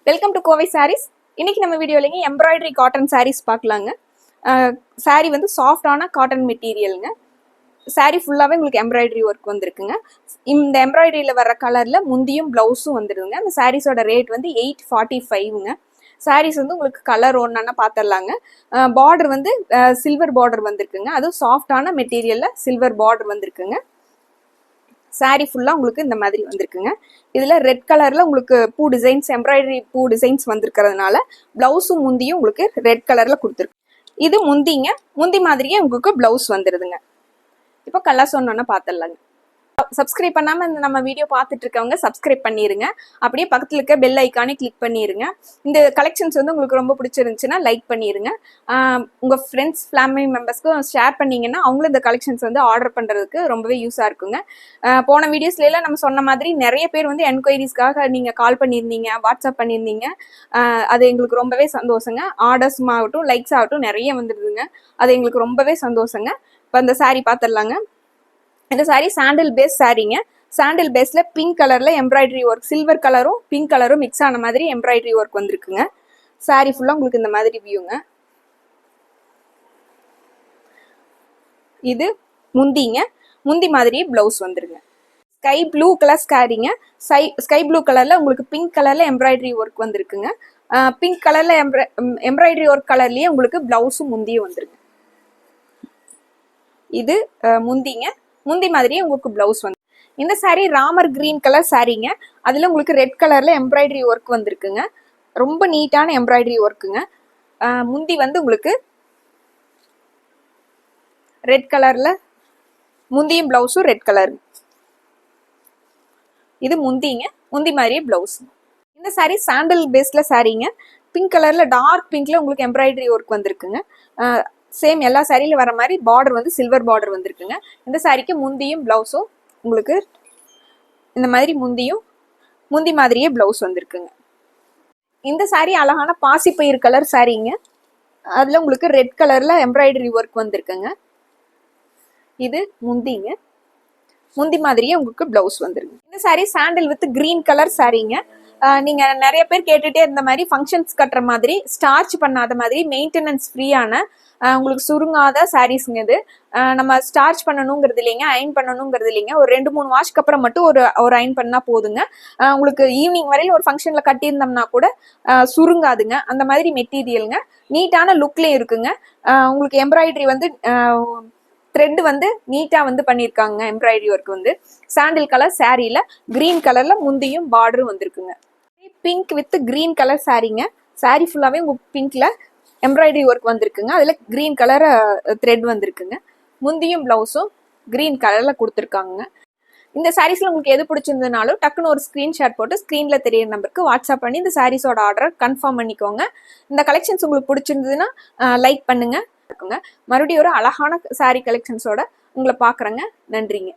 Welcome to Kovai saris. இன்னைக்கு நம்ம வீடியோலங்க embroidery cotton saris பார்க்கலாங்க. சாரீ வந்து சாஃப்டான காட்டன் மெட்டீரியலுங்க. சாரீ ஃபுல்லாகவே உங்களுக்கு எம்ப்ராய்டரி ஒர்க் வந்துருக்குங்க. இந்த எம்ப்ராய்டரியில் வர கலரில் முந்தியும் ப்ளவுஸும் வந்துடுதுங்க. அந்த சாரீஸோட ரேட் வந்து 845ங்க. சாரீஸ் வந்து உங்களுக்கு கலர் ஒன்றுன்னா பார்த்துடலாங்க. பார்டர் வந்து சில்வர் பார்டர் வந்திருக்குங்க. அதுவும் சாஃப்டான மெட்டீரியலில் சில்வர் பார்டர் வந்திருக்குங்க. சாரீ ஃபுல்லாக உங்களுக்கு இந்த மாதிரி வந்திருக்குங்க. இதில் ரெட் கலரில் உங்களுக்கு பூ டிசைன்ஸ், எம்ப்ராய்டரி பூ டிசைன்ஸ் வந்திருக்கிறதுனால ப்ளவுஸும் முந்தியும் உங்களுக்கு ரெட் கலரில் கொடுத்துருக்கு. இது முந்திங்க. முந்தி மாதிரியே உங்களுக்கு ப்ளவுஸ் வந்துடுதுங்க. இப்போ கலர்ஸ் ஒன்று பார்த்துடலாங்க. சப்ஸ்கிரைப் பண்ணாமல் இந்த நம்ம வீடியோ பார்த்துட்டு இருக்கவங்க சப்ஸ்கிரைப் பண்ணிடுங்க. அப்படியே பக்கத்தில் இருக்க பெல் ஐக்கானே கிளிக் பண்ணிடுங்க. இந்த கலெக்ஷன்ஸ் வந்து உங்களுக்கு ரொம்ப பிடிச்சிருந்துச்சுன்னா லைக் பண்ணிடுங்க. உங்கள் ஃப்ரெண்ட்ஸ் ஃபேமிலி மெம்பர்ஸ்க்கும் ஷேர் பண்ணிங்கன்னா அவங்களும் இந்த கலெக்ஷன்ஸ் வந்து ஆர்டர் பண்ணுறதுக்கு ரொம்பவே யூஸாக இருக்குங்க. போன வீடியோஸ்லாம் நம்ம சொன்ன மாதிரி நிறைய பேர் வந்து என்கொயரிஸ்க்காக நீங்கள் கால் பண்ணியிருந்தீங்க, வாட்ஸ்அப் பண்ணியிருந்தீங்க. அது எங்களுக்கு ரொம்பவே சந்தோஷங்க. ஆர்டர்ஸ் ஆகட்டும், லைக்ஸ் ஆகட்டும் நிறைய வந்துடுதுங்க. அது எங்களுக்கு ரொம்பவே சந்தோஷங்க. இப்போ அந்த சாரீ பார்த்துடலாங்க. இந்த சாரீ சாண்டில் பேஸ் சாரீங்க. சாண்டில் பேஸ்ல பிங்க் கலர்ல எம்ப்ராய்டரி ஒர்க், சில்வர் கலரும் பிங்க் கலரும் மிக்ஸ் ஆன மாதிரி எம்ப்ராய்டரி ஒர்க் வந்திருக்குங்க. சாரீ ஃபுல்லா உங்களுக்கு இந்த மாதிரி வியூங்க. இது முந்திங்க. முந்தி மாதிரி பிளவுஸ் வந்துருங்க. ஸ்கை ப்ளூ கலர் சாரீங்க. ஸ்கை ப்ளூ கலர்ல உங்களுக்கு பிங்க் கலர்ல எம்ப்ராய்டரி ஒர்க் வந்திருக்குங்க. பிங்க் கலர்ல எம்ப்ராய்டரி ஒர்க் கலர்லயே உங்களுக்கு பிளவுஸும் முந்தியும் வந்துருங்க. இது முந்திங்க. முந்தி மாதிரியே உங்களுக்கு பிளவுஸ் வந்து. இந்த சாரீ ராமர் கிரீன் கலர் சாரீங்க. அதுல உங்களுக்கு ரெட் கலர்ல எம்ப்ராய்டரி ஒர்க் வந்திருக்குங்க. ரொம்ப நீட்டான எம்ப்ராய்டரி ஒர்க்குங்க. முந்தி வந்து உங்களுக்கு ரெட் கலர்ல, முந்தியும் பிளவுஸும் ரெட் கலர். இது முந்திங்க. முந்தி மாதிரியே பிளவுஸ். இந்த சாரீ சாண்டல் பேஸ்ல சாரீங்க. பிங்க் கலர்ல, டார்க் பிங்க்ல உங்களுக்கு எம்ப்ராய்டரி ஒர்க் வந்திருக்குங்க. சேம் எல்லா சாரியில வர மாதிரி பார்டர் வந்து சில்வர் பார்டர் வந்திருக்குங்க. இந்த சாரிக்கு முந்தியும் பிளவுஸும் உங்களுக்கு இந்த மாதிரி முந்தி மாதிரியே பிளவுஸ் வந்திருக்குங்க. இந்த சாரி அழகான பாசிப்பயிர் கலர் சாரீங்க. அதுல உங்களுக்கு ரெட் கலர்ல எம்ப்ராய்டரி ஒர்க் வந்திருக்குங்க. இது முந்திங்க. முந்தி மாதிரியே உங்களுக்கு பிளவுஸ் வந்துருங்க. இந்த sari sandal with green colour சாரீங்க. நீங்க நிறைய பேர் கேட்டுட்டே இருந்த மாதிரி ஃபங்க்ஷன்ஸ் கட்டுற மாதிரி, ஸ்டார்ச் பண்ணாத மாதிரி, மெயின்டெனன்ஸ் ஃப்ரீயான, உங்களுக்கு சுருங்காத சாரீஸ்ங்க. இது நம்ம ஸ்டார்ச் பண்ணணுங்கிறது இல்லைங்க, அயன் பண்ணணுங்கிறது இல்லைங்க. ஒரு 2-3 வாஷ்க்கு அப்புறம் மட்டும் ஒரு அயன் பண்ணா போதுங்க. உங்களுக்கு ஈவினிங் வரையில ஒரு ஃபங்க்ஷன்ல கட்டியிருந்தோம்னா கூட சுருங்காதுங்க. அந்த மாதிரி மெட்டீரியலுங்க. நீட்டான லுக்லேயும் இருக்குங்க. உங்களுக்கு எம்ப்ராய்டரி வந்து த்ரெட் வந்து நீட்டா வந்து பண்ணியிருக்காங்க. எம்ப்ராய்டரி ஒர்க் வந்து சாண்டில் கலர் சாரீல கிரீன் கலர்ல முந்தியும் பார்டரும் வந்திருக்குங்க. பிங்க் வித் கிரீன் கலர் சாரீங்க. சாரீ ஃபுல்லாவே உங்களுக்கு பிங்க்ல எம்ப்ராய்டரி ஒர்க் வந்திருக்குங்க. அதுல கிரீன் கலர் த்ரெட் வந்திருக்குங்க. முந்தியும் பிளவுஸும் கிரீன் கலர்ல கொடுத்துருக்காங்க. இந்த சாரீஸ்ல உங்களுக்கு எது பிடிச்சிருந்ததுனாலும் டக்குன்னு ஒரு ஸ்கிரீன்ஷாட் போட்டு ஸ்கிரீன்ல தெரியற நம்பருக்கு வாட்ஸ்அப் பண்ணி இந்த சாரீஸோட ஆர்டர் கன்ஃபார்ம் பண்ணிக்கோங்க. இந்த கலெக்ஷன்ஸ் உங்களுக்கு பிடிச்சிருந்ததுன்னா லைக் பண்ணுங்க. மறுபடியும் ஒரு அழகான சாரீ கலெக்ஷன்ஸோட உங்களை பாக்குறேங்க. நன்றிங்க.